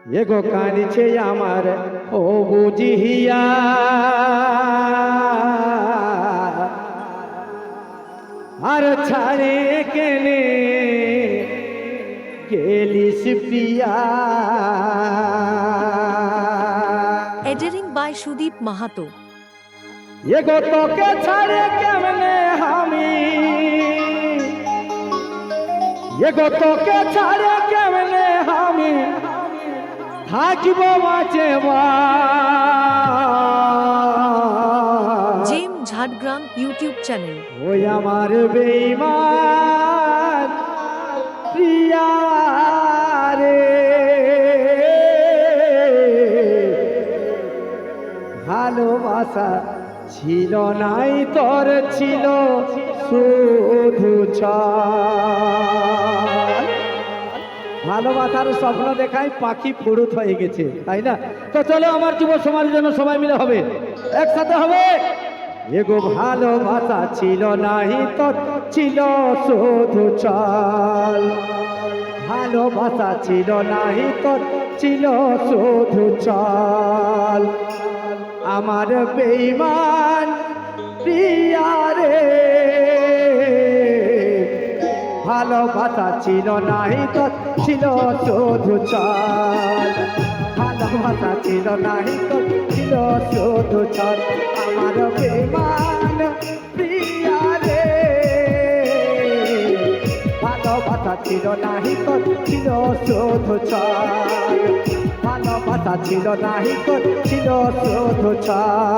এগো কাঁদিছে আমার ও বুঝিয়া আর ছাড়ে কেনে গেলিস প্রিয়া। Editing by Sudeep Mahato. এগো তোকে ছাড়ে কেমনে আমি, এগো তোকে ছাড়ে কেমনে আমি থাকিব বাঁচে James Jhadgram YouTube channel. ওই আমার বেঈমান প্রিয়া রে, ভালোবাসা ছিল নাই তোর ছিল শুধু ছাল। ভালোবাসার স্বপ্ন দেখায় পাখি ফুরুত হয়ে গেছে, তাই না? তো চলো আমার যুব সমাজের জন্য সবাই মিলে হবে, একসাথে হবে। এগো ভালোবাসা ছিল নাই তোর ছিল শুধু ছাল, ভালোবাসা ছিল নাই তোর ছিল শুধু ছাল। আমার বেঈমান প্রিয়া রে, ভালোবাসা ছিল নাই তোর ছিল শুধু ছাল, ভালোবাসা ছিল নাই তোর ছিল শুধু ছাল। আমার বেঈমান প্রিয়া রে, ভালোবাসা ছিল নাই তোর ছিল শুধু ছাল, ভালোবাসা ছিল নাই তোর ছিল শুধু ছাল।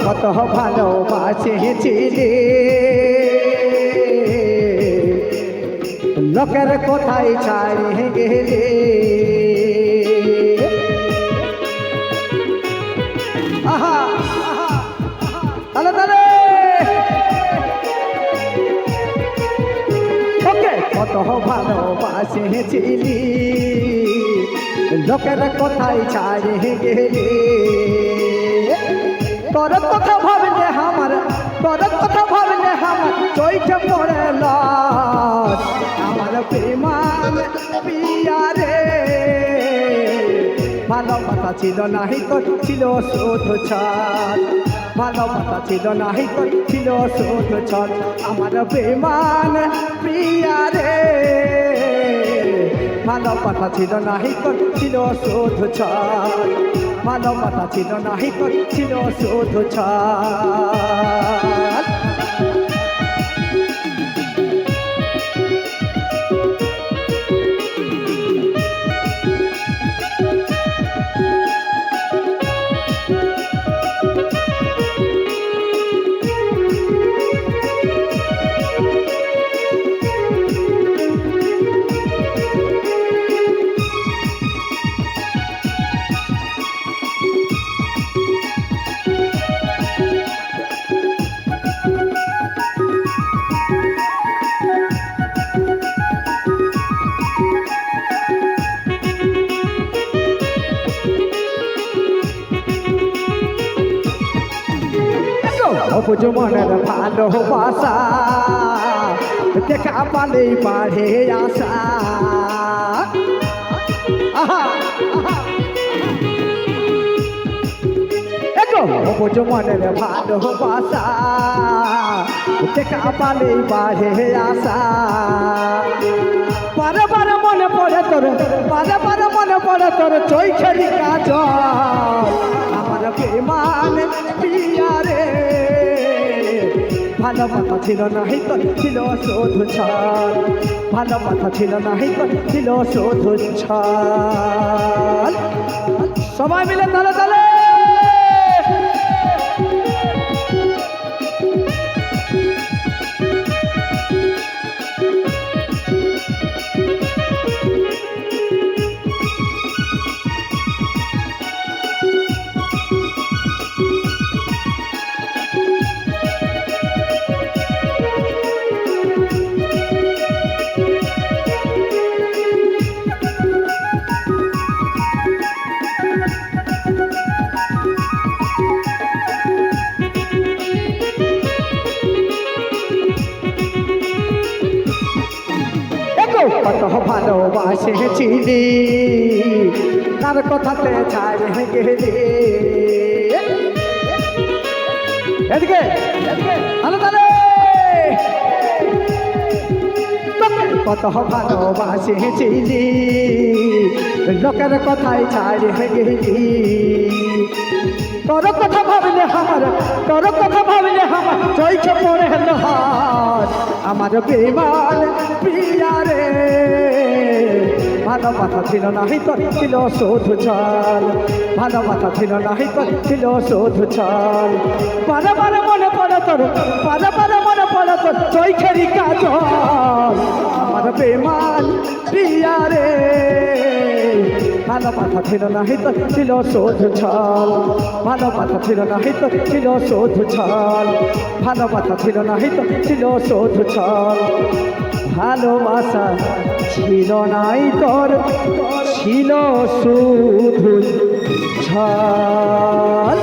কত ভালোবাসেছিলে লোকের কোথায় ছাড়িয়ে গেলে, আহা তালে তালে ওকে কত ভালোবাসেছিলি লোকের কোথায় ছাড়িয়ে গেলে। তোর কথা ভাবলে আমার, তোর কথা ভাবলে আমার চৈঠে পড়ে লাশ। আমার বেঈমান প্রিয়া রে, ভালোবাসা ছিল নাহি তোর ছিল শুধু ছাল, ভালোবাসা ছিল নাহি তোর ছিল শুধু ছাল। আমার বেঈমান প্রিয়া রে, ভালোবাসা ছিল নাহি তোর ছিল শুধু ছাল, ভালোবাসা ছিল নাহি তোর ছিল শুধু ছাল। অবুঝ মনের ভালোবাসা দেখা পালেই বাড়ে আশা। অবুঝ মনের ভালোবাসা দেখা পালেই বাড়ে আশা। বারে বারে মনে পড়ে তোর, বারে বারে মনে পড়ে তোর চৈখেরি কাজল। আমার বেঈমান প্রিয়া রে, ভালোবাসা ছিল নাহি তোর ছিল শুধু ছাল, ভালোবাসা ছিল নাহি তোর ছিল শুধু ছাল। সবাই মিলে তালে তালে। কত ভালোবাসেছিলি তার কথাতে ছাড়ে গেলি। এদিকে ভালো তালে। কত ভালোবাসেছিলি লোকের কথায় ছাড়ে গেলি। তোর কথা ভাবলে আমার, তোর কথা ভাবলে আমার চৈছে পড়ে হাত। আমার বেমান প্রিয়া রে ভালোবাসা ছিল নাহি তোর ছিল শুধু ছল। ভালোবাসা ছিল নাহি তোর ছিল শুধু ছল। বারে বারে মনে পড়ে তোর, বারে বারে মনে পড়ে তোর চৈখেরি কাজল। আমার বেমান প্রিয়া রে ভালোবাসা ছিল নাহি তোর ছিল শুধু ছল। ভালোবাসা ছিল নাহি তোর ছিল শুধু ছল। ভালোবাসা ছিল নাহি তোর ছিল শুধু ছল। ভালোবাসা ছিল নাই তোর ছিল শুধু ছল।